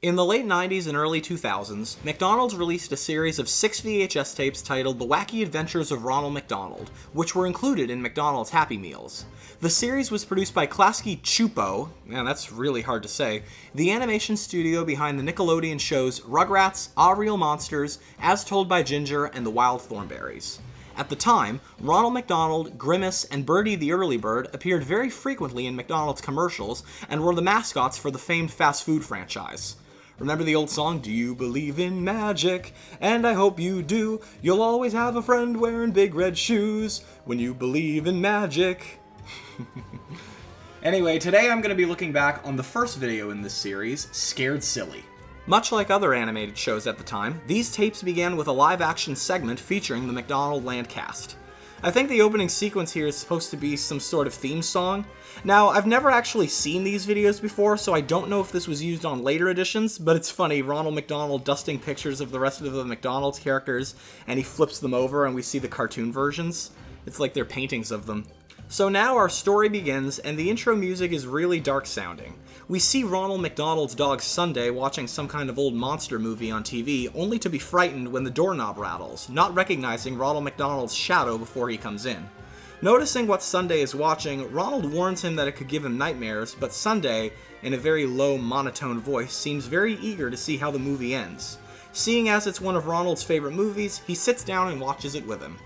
In the late 90s and early 2000s, McDonald's released a series of 6 VHS tapes titled The Wacky Adventures of Ronald McDonald, which were included in McDonald's Happy Meals. The series was produced by Klasky Csupo, man that's really hard to say, the animation studio behind the Nickelodeon shows Rugrats, Our Real Monsters, As Told by Ginger, and The Wild Thornberrys. At the time, Ronald McDonald, Grimace, and Birdie the Early Bird appeared very frequently in McDonald's commercials and were the mascots for the famed fast food franchise. Remember the old song, "Do you believe in magic? And I hope you do. You'll always have a friend wearing big red shoes when you believe in magic." Anyway, today I'm going to be looking back on the first video in this series, Scared Silly. Much like other animated shows at the time, these tapes began with a live-action segment featuring the McDonaldland cast. I think the opening sequence here is supposed to be some sort of theme song. Now, I've never actually seen these videos before, so I don't know if this was used on later editions, but it's funny, Ronald McDonald dusting pictures of the rest of the McDonald's characters, and he flips them over and we see the cartoon versions. It's like they're paintings of them. So now our story begins, and the intro music is really dark sounding. We see Ronald McDonald's dog Sunday watching some kind of old monster movie on TV, only to be frightened when the doorknob rattles, not recognizing Ronald McDonald's shadow before he comes in. Noticing what Sunday is watching, Ronald warns him that it could give him nightmares, but Sunday, in a very low, monotone voice, seems very eager to see how the movie ends. Seeing as it's one of Ronald's favorite movies, he sits down and watches it with him.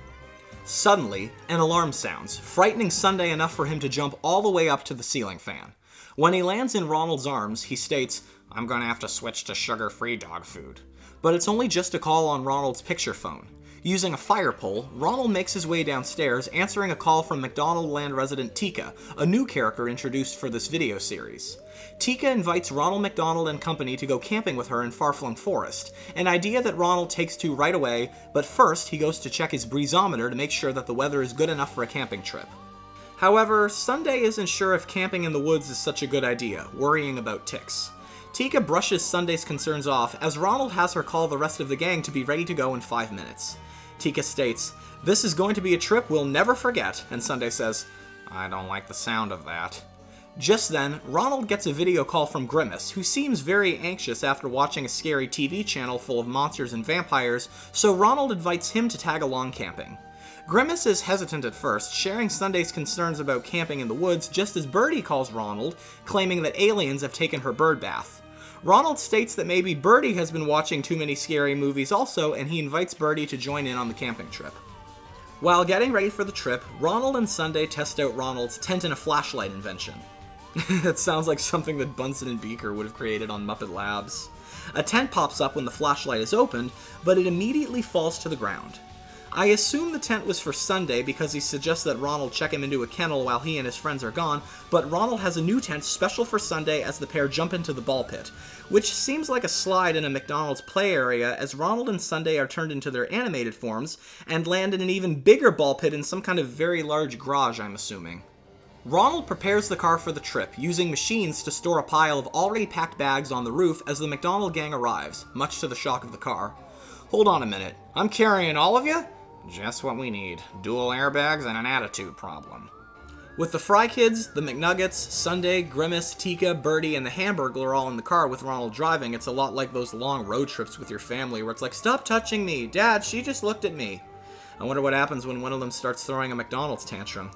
Suddenly, an alarm sounds, frightening Sunday enough for him to jump all the way up to the ceiling fan. When he lands in Ronald's arms, he states, "I'm gonna have to switch to sugar-free dog food." But it's only just a call on Ronald's picture phone. Using a fire pole, Ronald makes his way downstairs, answering a call from McDonaldland resident Tika, a new character introduced for this video series. Tika invites Ronald McDonald and company to go camping with her in Far-Flung Forest, an idea that Ronald takes to right away, but first he goes to check his breezometer to make sure that the weather is good enough for a camping trip. However, Sunday isn't sure if camping in the woods is such a good idea, worrying about ticks. Tika brushes Sunday's concerns off as Ronald has her call the rest of the gang to be ready to go in 5 minutes. Tika states, "This is going to be a trip we'll never forget," and Sunday says, "I don't like the sound of that." Just then, Ronald gets a video call from Grimace, who seems very anxious after watching a scary TV channel full of monsters and vampires, so Ronald invites him to tag along camping. Grimace is hesitant at first, sharing Sunday's concerns about camping in the woods just as Birdie calls Ronald, claiming that aliens have taken her bird bath. Ronald states that maybe Birdie has been watching too many scary movies also, and he invites Birdie to join in on the camping trip. While getting ready for the trip, Ronald and Sunday test out Ronald's tent and a flashlight invention. That sounds like something that Bunsen and Beaker would have created on Muppet Labs. A tent pops up when the flashlight is opened, but it immediately falls to the ground. I assume the tent was for Sunday because he suggests that Ronald check him into a kennel while he and his friends are gone, but Ronald has a new tent special for Sunday as the pair jump into the ball pit, which seems like a slide in a McDonald's play area as Ronald and Sunday are turned into their animated forms and land in an even bigger ball pit in some kind of very large garage, I'm assuming. Ronald prepares the car for the trip, using machines to store a pile of already packed bags on the roof as the McDonald gang arrives, much to the shock of the car. "Hold on a minute, I'm carrying all of you?" "Just what we need. Dual airbags and an attitude problem." With the Fry Kids, the McNuggets, Sunday, Grimace, Tika, Birdie, and the Hamburglar all in the car with Ronald driving, it's a lot like those long road trips with your family where it's like, "Stop touching me! Dad, she just looked at me!" I wonder what happens when one of them starts throwing a McDonald's tantrum.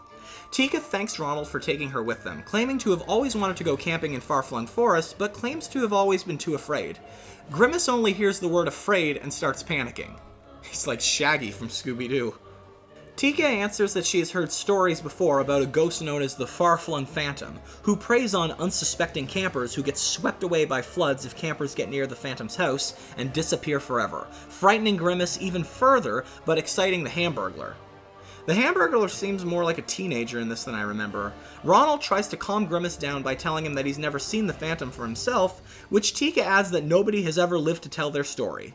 Tika thanks Ronald for taking her with them, claiming to have always wanted to go camping in Far-Flung Forest, but claims to have always been too afraid. Grimace only hears the word afraid and starts panicking. He's like Shaggy from Scooby-Doo. Tika answers that she has heard stories before about a ghost known as the Far-Flung Phantom, who preys on unsuspecting campers who get swept away by floods if campers get near the Phantom's house and disappear forever, frightening Grimace even further, but exciting the Hamburglar. The Hamburglar seems more like a teenager in this than I remember. Ronald tries to calm Grimace down by telling him that he's never seen the Phantom for himself, which Tika adds that nobody has ever lived to tell their story.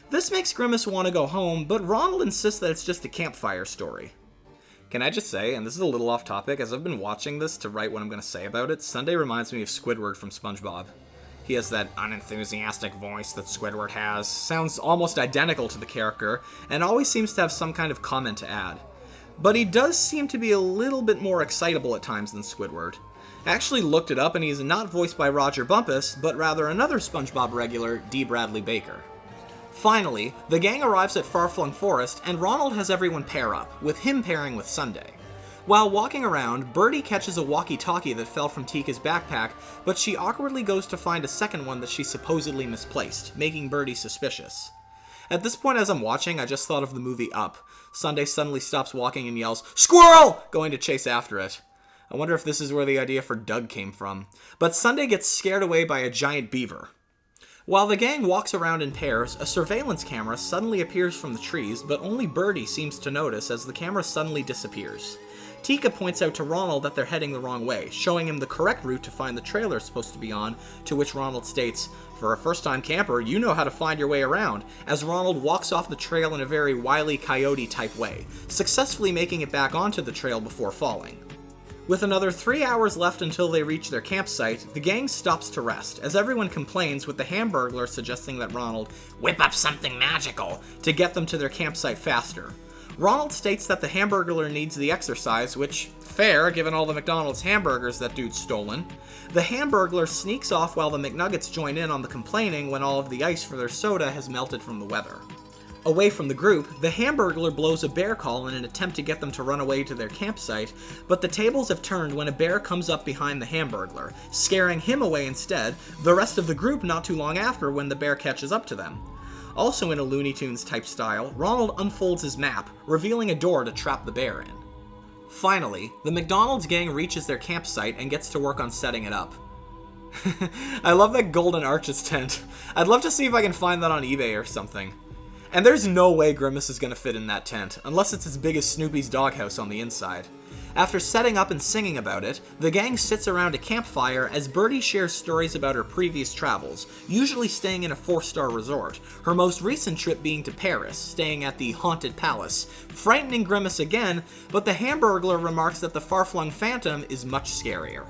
This makes Grimace want to go home, but Ronald insists that it's just a campfire story. Can I just say, and this is a little off topic, as I've been watching this to write what I'm going to say about it, Sunday reminds me of Squidward from SpongeBob. He has that unenthusiastic voice that Squidward has, sounds almost identical to the character, and always seems to have some kind of comment to add. But he does seem to be a little bit more excitable at times than Squidward. I actually looked it up and he's not voiced by Roger Bumpus, but rather another SpongeBob regular, D. Bradley Baker. Finally, the gang arrives at Far-Flung Forest and Ronald has everyone pair up, with him pairing with Sunday. While walking around, Birdie catches a walkie-talkie that fell from Tika's backpack, but she awkwardly goes to find a second one that she supposedly misplaced, making Birdie suspicious. At this point as I'm watching, I just thought of the movie Up. Sunday suddenly stops walking and yells, "Squirrel!" going to chase after it. I wonder if this is where the idea for Doug came from. But Sunday gets scared away by a giant beaver. While the gang walks around in pairs, a surveillance camera suddenly appears from the trees, but only Birdie seems to notice as the camera suddenly disappears. Tika points out to Ronald that they're heading the wrong way, showing him the correct route to find the trailer they're supposed to be on, to which Ronald states, "For a first-time camper, you know how to find your way around," as Ronald walks off the trail in a very Wile E. Coyote-type way, successfully making it back onto the trail before falling. With another 3 hours left until they reach their campsite, the gang stops to rest, as everyone complains with the Hamburglar suggesting that Ronald whip up something magical to get them to their campsite faster. Ronald states that the Hamburglar needs the exercise, which, fair, given all the McDonald's hamburgers that dude's stolen. The Hamburglar sneaks off while the McNuggets join in on the complaining when all of the ice for their soda has melted from the weather. Away from the group, the Hamburglar blows a bear call in an attempt to get them to run away to their campsite, but the tables have turned when a bear comes up behind the Hamburglar, scaring him away instead, the rest of the group not too long after when the bear catches up to them. Also in a Looney Tunes type style, Ronald unfolds his map, revealing a door to trap the bear in. Finally, the McDonald's gang reaches their campsite and gets to work on setting it up. I love that Golden Arches tent. I'd love to see if I can find that on eBay or something. And there's no way Grimace is going to fit in that tent, unless it's as big as Snoopy's doghouse on the inside. After setting up and singing about it, the gang sits around a campfire as Birdie shares stories about her previous travels, usually staying in a 4-star resort, her most recent trip being to Paris, staying at the Haunted Palace, frightening Grimace again, but the Hamburglar remarks that the far-flung phantom is much scarier.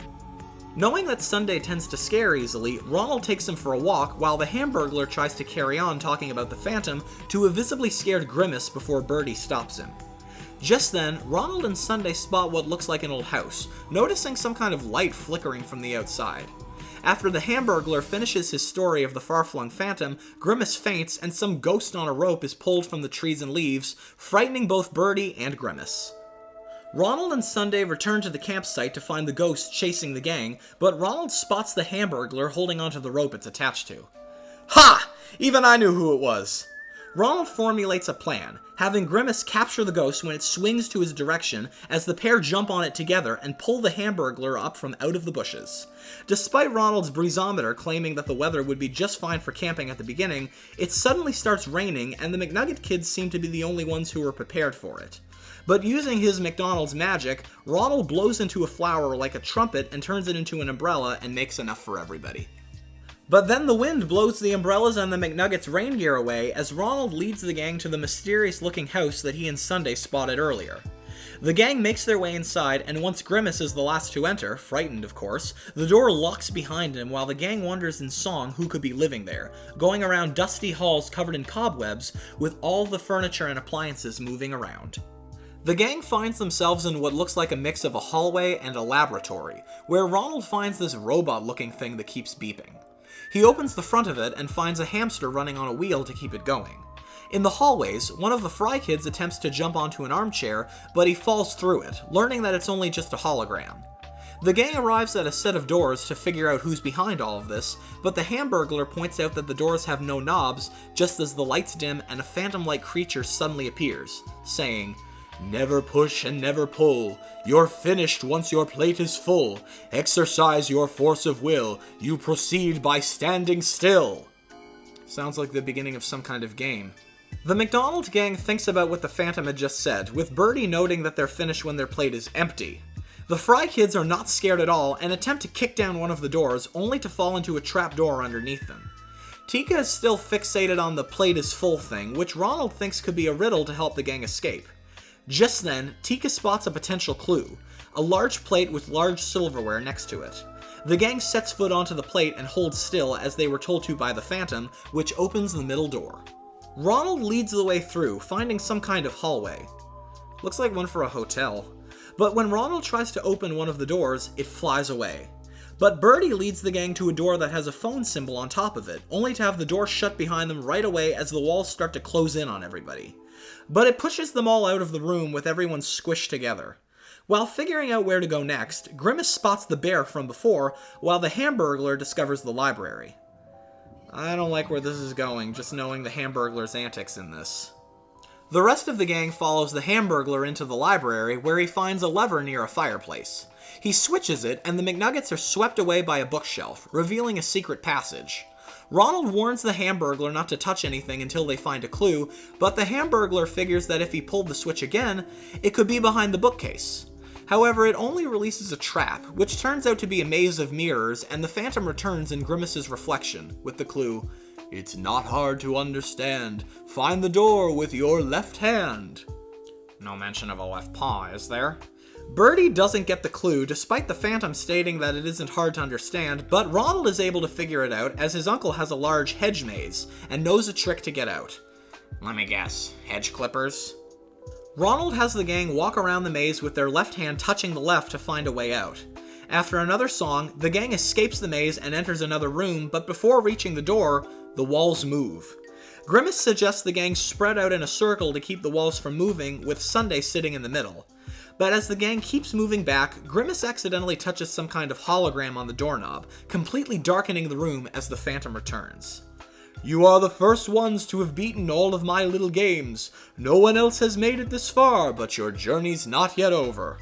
Knowing that Sunday tends to scare easily, Ronald takes him for a walk while the Hamburglar tries to carry on talking about the phantom to a visibly scared Grimace before Birdie stops him. Just then, Ronald and Sunday spot what looks like an old house, noticing some kind of light flickering from the outside. After the Hamburglar finishes his story of the far-flung phantom, Grimace faints and some ghost on a rope is pulled from the trees and leaves, frightening both Birdie and Grimace. Ronald and Sunday return to the campsite to find the ghost chasing the gang, but Ronald spots the Hamburglar holding onto the rope it's attached to. Ha! Even I knew who it was! Ronald formulates a plan, having Grimace capture the ghost when it swings to his direction as the pair jump on it together and pull the Hamburglar up from out of the bushes. Despite Ronald's breezometer claiming that the weather would be just fine for camping at the beginning, it suddenly starts raining and the McNugget kids seem to be the only ones who were prepared for it. But using his McDonald's magic, Ronald blows into a flower like a trumpet and turns it into an umbrella and makes enough for everybody. But then the wind blows the umbrellas and the McNuggets' rain gear away as Ronald leads the gang to the mysterious-looking house that he and Sunday spotted earlier. The gang makes their way inside, and once Grimace is the last to enter, frightened of course, the door locks behind him while the gang wonders in song who could be living there, going around dusty halls covered in cobwebs with all the furniture and appliances moving around. The gang finds themselves in what looks like a mix of a hallway and a laboratory, where Ronald finds this robot-looking thing that keeps beeping. He opens the front of it and finds a hamster running on a wheel to keep it going. In the hallways, one of the Fry Kids attempts to jump onto an armchair, but he falls through it, learning that it's only just a hologram. The gang arrives at a set of doors to figure out who's behind all of this, but the Hamburglar points out that the doors have no knobs, just as the lights dim and a phantom-like creature suddenly appears, saying, "Never push and never pull. You're finished once your plate is full. Exercise your force of will. You proceed by standing still." Sounds like the beginning of some kind of game. The McDonald's gang thinks about what the Phantom had just said, with Birdie noting that they're finished when their plate is empty. The Fry Kids are not scared at all and attempt to kick down one of the doors, only to fall into a trapdoor underneath them. Tika is still fixated on the plate is full thing, which Ronald thinks could be a riddle to help the gang escape. Just then, Tika spots a potential clue, a large plate with large silverware next to it. The gang sets foot onto the plate and holds still as they were told to by the Phantom, which opens the middle door. Ronald leads the way through, finding some kind of hallway. Looks like one for a hotel. But when Ronald tries to open one of the doors, it flies away. But Birdie leads the gang to a door that has a phone symbol on top of it, only to have the door shut behind them right away as the walls start to close in on everybody. But it pushes them all out of the room with everyone squished together. While figuring out where to go next, Grimace spots the bear from before, while the Hamburglar discovers the library. I don't like where this is going, just knowing the Hamburglar's antics in this. The rest of the gang follows the Hamburglar into the library, where he finds a lever near a fireplace. He switches it, and the McNuggets are swept away by a bookshelf, revealing a secret passage. Ronald warns the Hamburglar not to touch anything until they find a clue, but the Hamburglar figures that if he pulled the switch again, it could be behind the bookcase. However, it only releases a trap, which turns out to be a maze of mirrors, and the Phantom returns in Grimace's reflection, with the clue, "It's not hard to understand. Find the door with your left hand." No mention of a left paw, is there? Birdie doesn't get the clue, despite the Phantom stating that it isn't hard to understand, but Ronald is able to figure it out as his uncle has a large hedge maze, and knows a trick to get out. Let me guess, hedge clippers? Ronald has the gang walk around the maze with their left hand touching the left to find a way out. After another song, the gang escapes the maze and enters another room, but before reaching the door, the walls move. Grimace suggests the gang spread out in a circle to keep the walls from moving, with Sunday sitting in the middle. But as the gang keeps moving back, Grimace accidentally touches some kind of hologram on the doorknob, completely darkening the room as the Phantom returns. "You are the first ones to have beaten all of my little games. No one else has made it this far, but your journey's not yet over."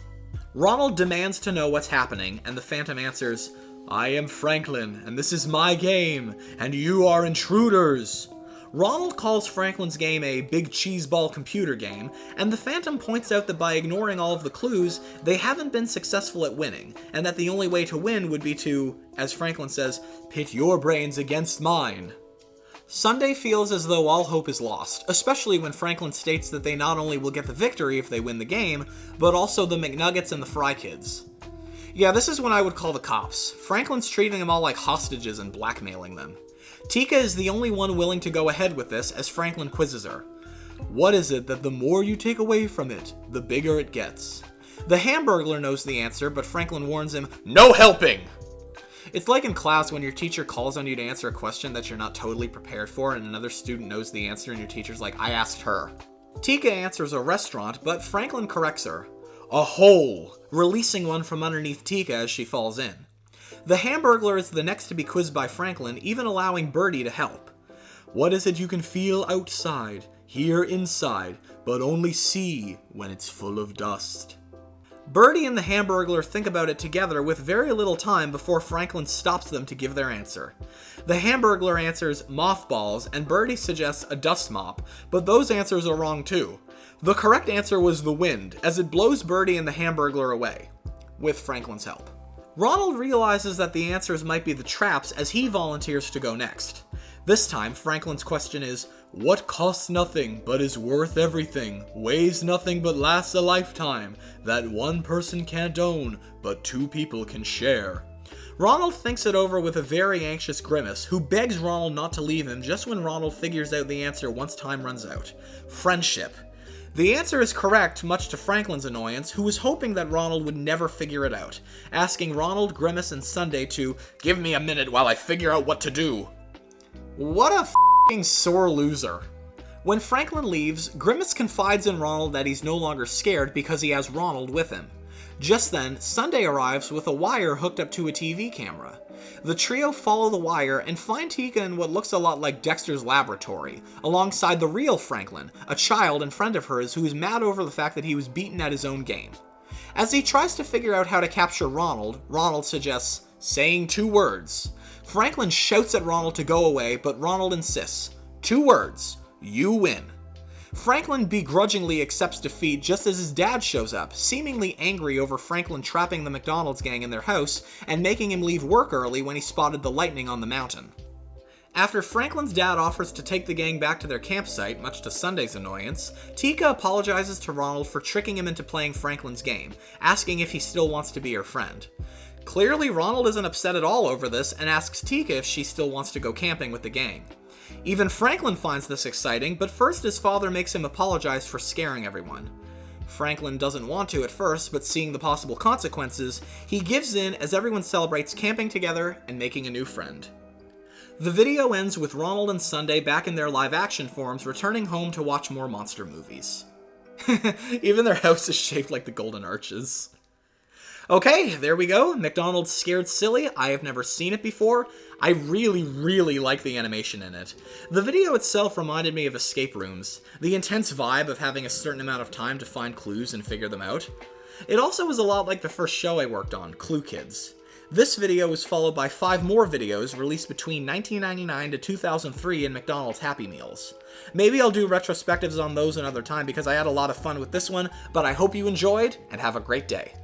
Ronald demands to know what's happening, and the Phantom answers, "I am Franklin, and this is my game, and you are intruders." Ronald calls Franklin's game a big cheeseball computer game, and the Phantom points out that by ignoring all of the clues, they haven't been successful at winning, and that the only way to win would be to, as Franklin says, "pit your brains against mine." Sunday feels as though all hope is lost, especially when Franklin states that they not only will get the victory if they win the game, but also the McNuggets and the Fry Kids. Yeah, this is when I would call the cops. Franklin's treating them all like hostages and blackmailing them. Tika is the only one willing to go ahead with this as Franklin quizzes her. "What is it that the more you take away from it, the bigger it gets?" The Hamburglar knows the answer, but Franklin warns him, "No helping!" It's like in class when your teacher calls on you to answer a question that you're not totally prepared for and another student knows the answer and your teacher's like, "I asked her." Tika answers a restaurant, but Franklin corrects her. "A hole," releasing one from underneath Tika as she falls in. The Hamburglar is the next to be quizzed by Franklin, even allowing Birdie to help. "What is it you can feel outside, hear inside, but only see when it's full of dust?" Birdie and the Hamburglar think about it together with very little time before Franklin stops them to give their answer. The Hamburglar answers mothballs, and Birdie suggests a dust mop, but those answers are wrong too. The correct answer was the wind, as it blows Birdie and the Hamburglar away, with Franklin's help. Ronald realizes that the answers might be the traps as he volunteers to go next. This time, Franklin's question is, "What costs nothing but is worth everything, weighs nothing but lasts a lifetime, that one person can't own, but two people can share?" Ronald thinks it over with a very anxious Grimace, who begs Ronald not to leave him just when Ronald figures out the answer once time runs out. Friendship. The answer is correct, much to Franklin's annoyance, who was hoping that Ronald would never figure it out, asking Ronald, Grimace, and Sunday to "give me a minute while I figure out what to do." What a f***ing sore loser. When Franklin leaves, Grimace confides in Ronald that he's no longer scared because he has Ronald with him. Just then, Sunday arrives with a wire hooked up to a TV camera. The trio follow the wire and find Tika in what looks a lot like Dexter's laboratory, alongside the real Franklin, a child and friend of hers who is mad over the fact that he was beaten at his own game. As he tries to figure out how to capture Ronald, Ronald suggests saying 2 words. Franklin shouts at Ronald to go away, but Ronald insists. 2 words. You win. Franklin begrudgingly accepts defeat just as his dad shows up, seemingly angry over Franklin trapping the McDonald's gang in their house and making him leave work early when he spotted the lightning on the mountain. After Franklin's dad offers to take the gang back to their campsite, much to Sunday's annoyance, Tika apologizes to Ronald for tricking him into playing Franklin's game, asking if he still wants to be her friend. Clearly, Ronald isn't upset at all over this and asks Tika if she still wants to go camping with the gang. Even Franklin finds this exciting, but first his father makes him apologize for scaring everyone. Franklin doesn't want to at first, but seeing the possible consequences, he gives in as everyone celebrates camping together and making a new friend. The video ends with Ronald and Sunday back in their live-action forms, returning home to watch more monster movies. Even their house is shaped like the Golden Arches. Okay, there we go. McDonald's Scared Silly. I have never seen it before. I really like the animation in it. The video itself reminded me of escape rooms, the intense vibe of having a certain amount of time to find clues and figure them out. It also was a lot like the first show I worked on, Clue Kids. This video was followed by 5 more videos released between 1999 to 2003 in McDonald's Happy Meals. Maybe I'll do retrospectives on those another time because I had a lot of fun with this one, but I hope you enjoyed, and have a great day.